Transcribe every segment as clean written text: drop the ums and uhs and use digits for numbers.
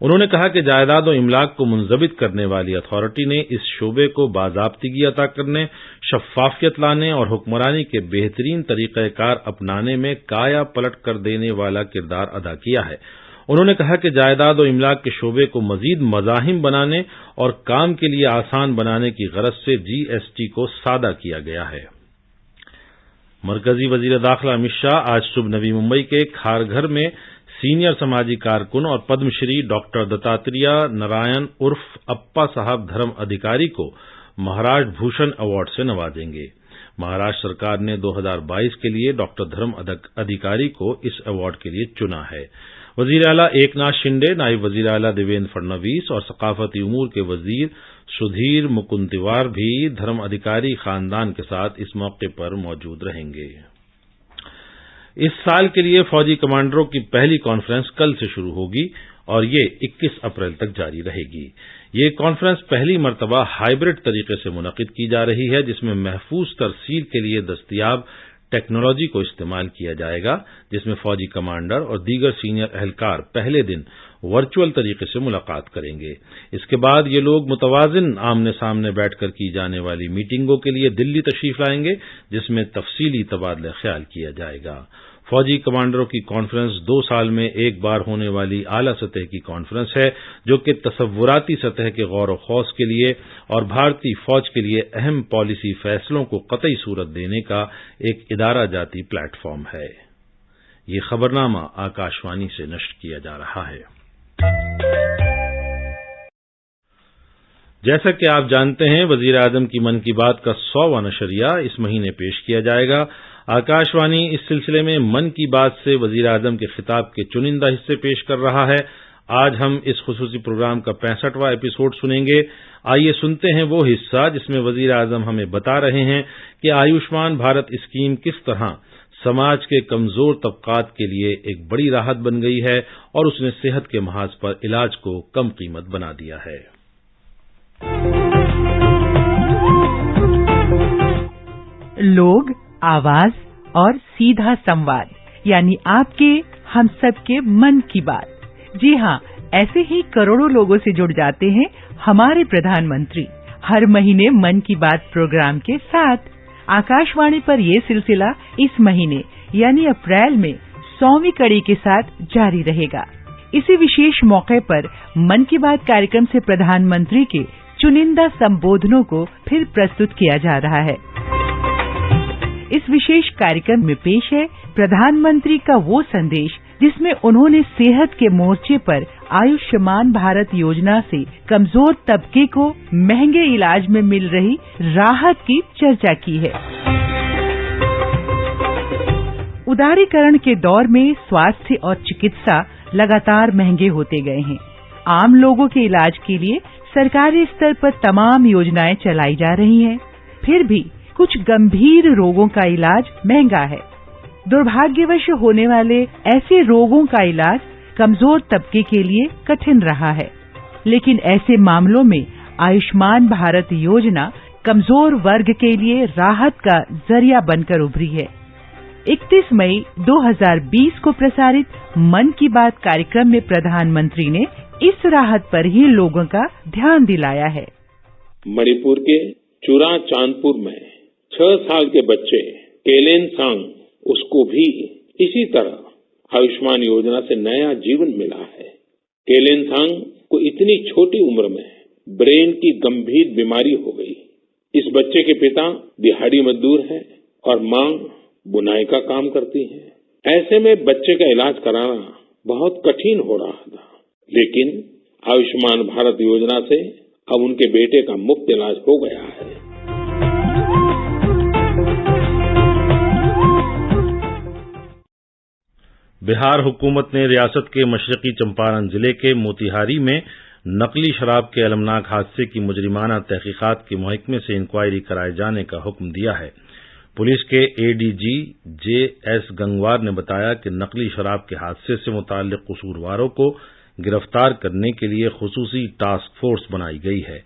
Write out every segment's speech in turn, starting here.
انہوں نے کہا کہ جائیداد و املاک کو منضبط کرنے والی اتھارٹی نے اس شعبے کو باضابطگی عطا کرنے، شفافیت لانے اور حکمرانی کے بہترین طریقہ کار اپنانے میں کایا پلٹ کر دینے والا کردار ادا کیا ہے۔ انہوں نے کہا کہ جائیداد و املاک کے شعبے کو مزید مزاحم بنانے اور کام کے لیے آسان بنانے کی غرض سے GST کو سادہ کیا گیا ہے۔ مرکزی وزیر داخلہ امت شاہ آج صبح نوی ممبئی کے کھارگھر میں سینئر سماجی کارکن اور پدم شری ڈاکٹر دتاتریہ نارائن عرف اپا صاحب دھرم ادھیکاری کو مہاراشٹر بھوشن ایوارڈ سے نوازیں گے۔ مہاراشٹر سرکار نے 2022 کے لیے ڈاکٹر دھرم ادھیکاری کو اس ایوارڈ کے لیے چنا ہے۔ وزیر اعلیٰ ایک ناتھ شنڈے، نائب وزیر اعلیٰ دیویندر فڈنویس اور ثقافتی امور کے وزیر سدھیر مکنتیوار بھی دھرم ادھیکاری خاندان کے ساتھ اس موقع پر موجود رہیں گے۔ اس سال کے لیے فوجی کمانڈروں کی پہلی کانفرنس کل سے شروع ہوگی اور یہ 21 اپریل تک جاری رہے گی۔ یہ کانفرنس پہلی مرتبہ ہائبرڈ طریقے سے منعقد کی جا رہی ہے، جس میں محفوظ ترسیل کے لیے دستیاب ٹیکنالوجی کو استعمال کیا جائے گا، جس میں فوجی کمانڈر اور دیگر سینئر اہلکار پہلے دن ورچوئل طریقے سے ملاقات کریں گے۔ اس کے بعد یہ لوگ متوازن آمنے سامنے بیٹھ کر کی جانے والی میٹنگوں کے لیے دلی تشریف لائیں گے، جس میں تفصیلی تبادلہ خیال کیا جائے گا۔ فوجی کمانڈروں کی کانفرنس 2 سال میں ایک بار ہونے والی اعلیٰ سطح کی کانفرنس ہے، جو کہ تصوراتی سطح کے غور و خوض کے لیے اور بھارتی فوج کے لیے اہم پالیسی فیصلوں کو قطعی صورت دینے کا ایک ادارہ جاتی پلیٹ فارم ہے۔ یہ خبرنامہ آکاشوانی سے نشر کیا جا رہا ہے۔ جیسا کہ آپ جانتے ہیں، وزیر اعظم کی من کی بات کا 100واں نشریہ اس مہینے پیش کیا جائے گا۔ آکاشوانی اس سلسلے میں من کی بات سے وزیر اعظم کے خطاب کے چنندہ حصے پیش کر رہا ہے۔ آج ہم اس خصوصی پروگرام کا 65واں ایپیسوڈ سنیں گے۔ آئیے سنتے ہیں وہ حصہ جس میں وزیر اعظم ہمیں بتا رہے ہیں کہ آیوشمان بھارت اسکیم کس طرح سماج کے کمزور طبقات کے لیے ایک بڑی راحت بن گئی ہے اور اس نے صحت کے محاذ پر علاج کو کم قیمت بنا دیا ہے۔ لوگ، آواز اور سیدھا سمواد، یعنی آپ کے ہم سب کے من کی بات۔ جی ہاں، ایسے ہی کروڑوں لوگوں سے جڑ جاتے ہیں ہمارے پردھان منتری ہر مہینے من کی بات پروگرام کے ساتھ۔ آکاشوانی پر یہ سلسلہ اس مہینے یعنی اپریل میں 100ویں کڑی کے ساتھ جاری رہے گا۔ اسی وشیش موقع پر من کی بات کاریکرم سے پردھان منتری کے چنندہ سمبودھنوں کو پھر پرستت کیا جا رہا ہے۔ اس وشیش کاریکرم میں پیش ہے پردھان منتری کا وہ سندیش جس میں انہوں نے صحت کے مورچے پر آیوشمان بھارت یوجنا سے کمزور طبقے کو مہنگے علاج میں مل رہی راحت کی چرچا کی ہے۔ اداریکرن کے دور میں سواستھ اور چکتسا لگاتار مہنگے ہوتے گئے ہیں۔ عام لوگوں کے علاج کے لیے سرکاری اسطر پر تمام یوجنائیں چلائی جا رہی ہیں، پھر بھی کچھ گمبھیر روگوں کا علاج مہنگا ہے۔ دربھاگیوش ہونے والے ایسے روگوں کا علاج کمزور طبقے کے لیے کٹھن رہا ہے، لیکن ایسے معاملوں میں آیوشمان بھارت یوجنا کمزور ورگ کے لیے راحت کا ذریعہ بن کر ابھری ہے۔ 31 مئی 2020 کو پرسارت من کی بات کاریکرم میں پردھان منتری نے اس راحت پر ہی لوگوں کا دھیان دلایا ہے۔ منی پور کے چورا چاندپور میں 6 سال کے بچے کیلین سانگ، اس کو بھی اسی طرح آیوشمان یوجنا سے نیا جیون ملا ہے۔ کیلین سانگ کو اتنی چھوٹی عمر میں برین کی گمبھیر بیماری ہو گئی۔ اس بچے کے پتا دہاڑی مزدور ہیں اور ماں بنائی کا کام کرتی ہے۔ ایسے میں بچے کا علاج کرانا بہت کٹھن ہو رہا تھا، لیکن آیوشمان بھارت یوجنا سے اب ان کے بیٹے کا مفت علاج ہو گیا ہے۔ بہار حکومت نے ریاست کے مشرقی چمپارن ضلع کے موتیہاری میں نقلی شراب کے المناک حادثے کی مجرمانہ تحقیقات کے محکمے سے انکوائری کرائے جانے کا حکم دیا ہے۔ پولیس کے ADG JS گنگوار نے بتایا کہ نقلی شراب کے حادثے سے متعلق قصورواروں کو گرفتار کرنے کے لیے خصوصی ٹاسک فورس بنائی گئی ہے۔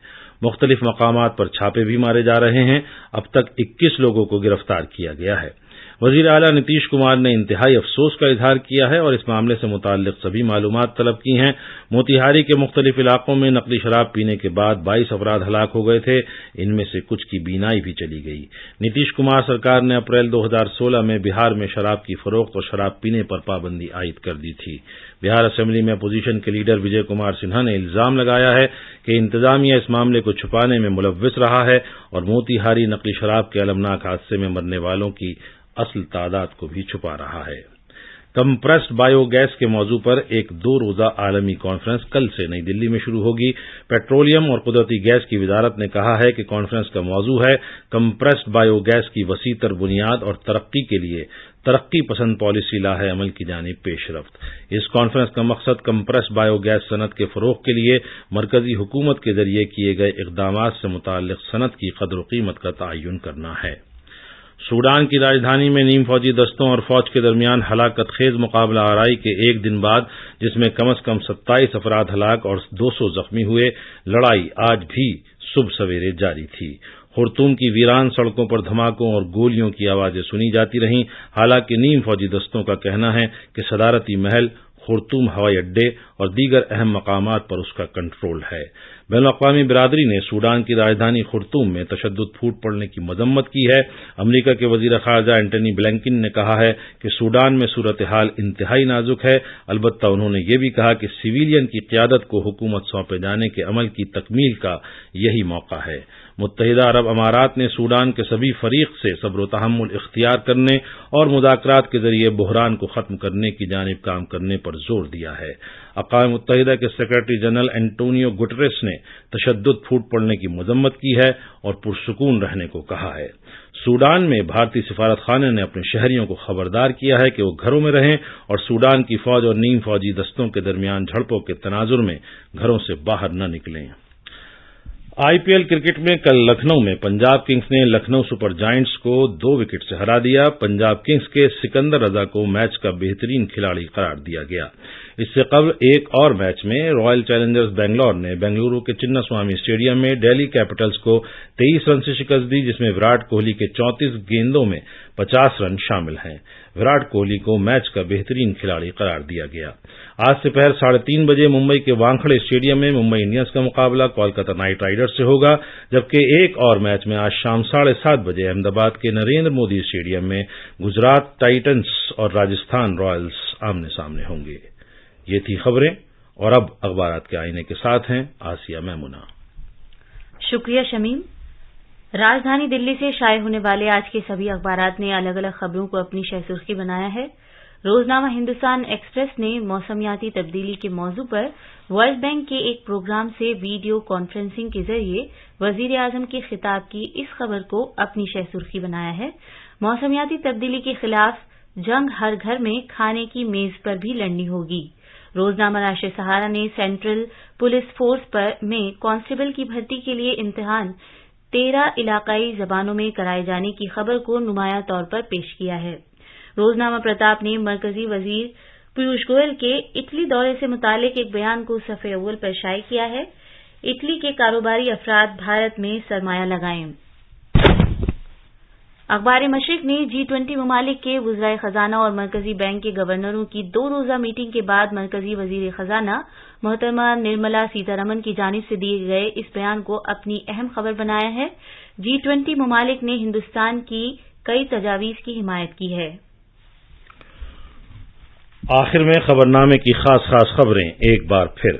مختلف مقامات پر چھاپے بھی مارے جا رہے ہیں۔ اب تک 21 لوگوں کو گرفتار کیا گیا ہے۔ وزیر اعلیٰ نتیش کمار نے انتہائی افسوس کا اظہار کیا ہے اور اس معاملے سے متعلق سبھی معلومات طلب کی ہیں۔ موتیہاری کے مختلف علاقوں میں نقلی شراب پینے کے بعد 22 افراد ہلاک ہو گئے تھے، ان میں سے کچھ کی بینائی بھی چلی گئی۔ نتیش کمار سرکار نے اپریل 2016 میں بہار میں شراب کی فروخت اور شراب پینے پر پابندی عائد کر دی تھی۔ بہار اسمبلی میں اپوزیشن کے لیڈر وجے کمار سنہا نے الزام لگایا ہے کہ انتظامیہ اس معاملے کو چھپانے میں ملوث رہا ہے اور موتیہاری نقلی شراب کے المناک حادثے میں مرنے والوں کی اصل تعداد کو بھی چھپا رہا ہے۔ کمپریسڈ بایو گیس کے موضوع پر ایک 2 روزہ عالمی کانفرنس کل سے نئی دلی میں شروع ہوگی۔ پیٹرولیم اور قدرتی گیس کی وزارت نے کہا ہے کہ کانفرنس کا موضوع ہے کمپریسڈ بایو گیس کی وسیع تر بنیاد اور ترقی کے لیے ترقی پسند پالیسی لاہ عمل کی جانب پیش رفت۔ اس کانفرنس کا مقصد کمپریسڈ بایو گیس صنعت کے فروغ کے لیے مرکزی حکومت کے ذریعے کیے گئے اقدامات سے متعلق صنعت کی قدر و قیمت کا تعین کرنا ہے۔ سوڈان کی راجدھانی میں نیم فوجی دستوں اور فوج کے درمیان ہلاکت خیز مقابلہ آرائی کے ایک دن بعد، جس میں کم از کم 27 افراد ہلاک اور 200 زخمی ہوئے، لڑائی آج بھی صبح سویرے جاری تھی۔ خرطوم کی ویران سڑکوں پر دھماکوں اور گولیوں کی آوازیں سنی جاتی رہیں۔ حالانکہ نیم فوجی دستوں کا کہنا ہے کہ صدارتی محل، خرطوم ہوائی اڈے اور دیگر اہم مقامات پر اس کا کنٹرول ہے۔ بین الاقوامی برادری نے سوڈان کی راجدھانی خرطوم میں تشدد پھوٹ پڑنے کی مذمت کی ہے۔ امریکہ کے وزیر خارجہ اینٹنی بلنکن نے کہا ہے کہ سوڈان میں صورتحال انتہائی نازک ہے۔ البتہ انہوں نے یہ بھی کہا کہ سویلین کی قیادت کو حکومت سونپے جانے کے عمل کی تکمیل کا یہی موقع ہے۔ متحدہ عرب امارات نے سوڈان کے سبھی فریق سے صبر و تحمل اختیار کرنے اور مذاکرات کے ذریعے بحران کو ختم کرنے کی جانب کام کرنے پر زور دیا ہے۔ اقوام متحدہ کے سیکرٹری جنرل اینٹونیو گٹریس نے تشدد پھوٹ پڑنے کی مذمت کی ہے اور پرسکون رہنے کو کہا ہے۔ سوڈان میں بھارتی سفارت خانے نے اپنے شہریوں کو خبردار کیا ہے کہ وہ گھروں میں رہیں اور سوڈان کی فوج اور نیم فوجی دستوں کے درمیان جھڑپوں کے تناظر میں گھروں سے باہر نہ نکلیں۔ آئی پی ایل کرکٹ میں کل لکھنؤ میں پنجاب کنگز نے لکھنؤ سپر جائنٹس کو 2 وکٹ سے ہرا دیا۔ پنجاب کنگز کے سکندر رضا کو میچ کا بہترین کھلاڑی قرار دیا گیا۔ اس سے قبل ایک اور میچ میں رائل چیلنجرز بنگلور نے بنگلورو کے چنا سوامی اسٹیڈیم میں دہلی کیپٹلز کو 23 رن سے شکست دی، جس میں وراٹ کوہلی کے 34 گیندوں میں 50 رن شامل ہیں۔ وراٹ کوہلی کو میچ کا بہترین کھلاڑی قرار دیا گیا۔ آج دوپہر 3:30 بجے ممبئی کے وانکھڑے اسٹیڈیم میں ممبئی انڈینز کا مقابلہ کولکاتہ نائٹ رائڈرز سے ہوگا، جبکہ ایک اور میچ میں آج شام 7:30 بجے احمد آباد کے نریندر مودی اسٹیڈیم میں گجرات ٹائٹنز اور راجستھان رائلز آمنے سامنے ہوں گے۔ یہ تھی خبریں، اور اب اخبارات کے آئینے کے ساتھ ہیں آسیہ میمونہ۔ شکریہ شمیم۔ راجدھانی دلی سے شائع ہونے والے آج کے سبھی اخبارات نے الگ الگ خبروں کو اپنی شہ سرخی بنایا ہے۔ روزنامہ ہندوستان ایکسپریس نے موسمیاتی تبدیلی کے موضوع پر ورلڈ بینک کے ایک پروگرام سے ویڈیو کانفرنسنگ کے ذریعے وزیر اعظم کے خطاب کی اس خبر کو اپنی شہ سرخی بنایا ہے۔ موسمیاتی تبدیلی کے خلاف جنگ ہر گھر میں کھانے کی میز پر بھی لڑنی ہوگی۔ روزنامہ راشٹریہ سہارا نے سینٹرل پولیس فورس میں کانسٹیبل کی بھرتی کے لیے امتحان 13 علاقائی زبانوں میں کرائے جانے کی خبر کو نمایاں طور پر پیش کیا ہے۔ روزنامہ پرتاپ نے مرکزی وزیر پیوش گوئل کے اٹلی دورے سے متعلق ایک بیان کو صفحے اول پر شائع کیا ہے۔ اٹلی کے کاروباری افراد بھارت میں سرمایہ لگائیں۔ اخبار مشرق نے G20 ممالک کے وزرائے خزانہ اور مرکزی بینک کے گورنروں کی 2 روزہ میٹنگ کے بعد مرکزی وزیر خزانہ محترمہ نرملا سیتا رمن کی جانب سے دیے گئے اس بیان کو اپنی اہم خبر بنایا ہے۔ G20 ممالک نے ہندوستان کی کئی تجاویز کی حمایت کی ہے۔ آخر میں خبرنامے کی خاص خبریں ایک بار پھر۔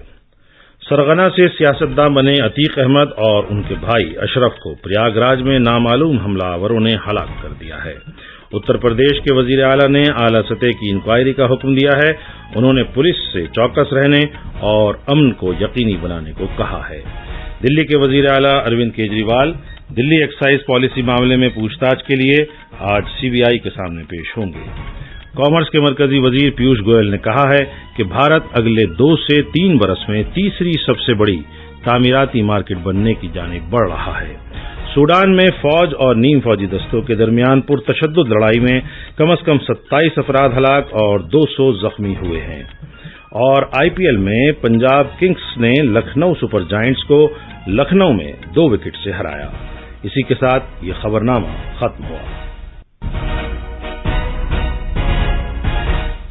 سرغنہ سے سیاستداں بنے عتیق احمد اور ان کے بھائی اشرف کو پریاگ راج میں نامعلوم حملہ آوروں نے ہلاک کر دیا ہے۔ اتر پردیش کے وزیر اعلیٰ نے اعلیٰ سطح کی انکوائری کا حکم دیا ہے۔ انہوں نے پولیس سے چوکس رہنے اور امن کو یقینی بنانے کو کہا ہے۔ دلی کے وزیر اعلیٰ اروند کیجریوال دلی ایکسائز پالیسی معاملے میں پوچھ تاچھ کے لیے آج CBI کے سامنے پیش ہوں گے۔ کامرس کے مرکزی وزیر پیوش گوئل نے کہا ہے کہ بھارت اگلے 2 سے 3 برس میں تیسری سب سے بڑی تعمیراتی مارکیٹ بننے کی جانب بڑھ رہا ہے۔ سوڈان میں فوج اور نیم فوجی دستوں کے درمیان پرتشدد لڑائی میں کم از کم 27 افراد ہلاک اور 200 زخمی ہوئے ہیں۔ اور IPL میں پنجاب کنگز نے لکھنؤ سپر جائنٹس کو لکھنؤ میں 2 وکٹ سے ہرایا۔ اسی کے ساتھ یہ خبرنامہ ختم ہوا۔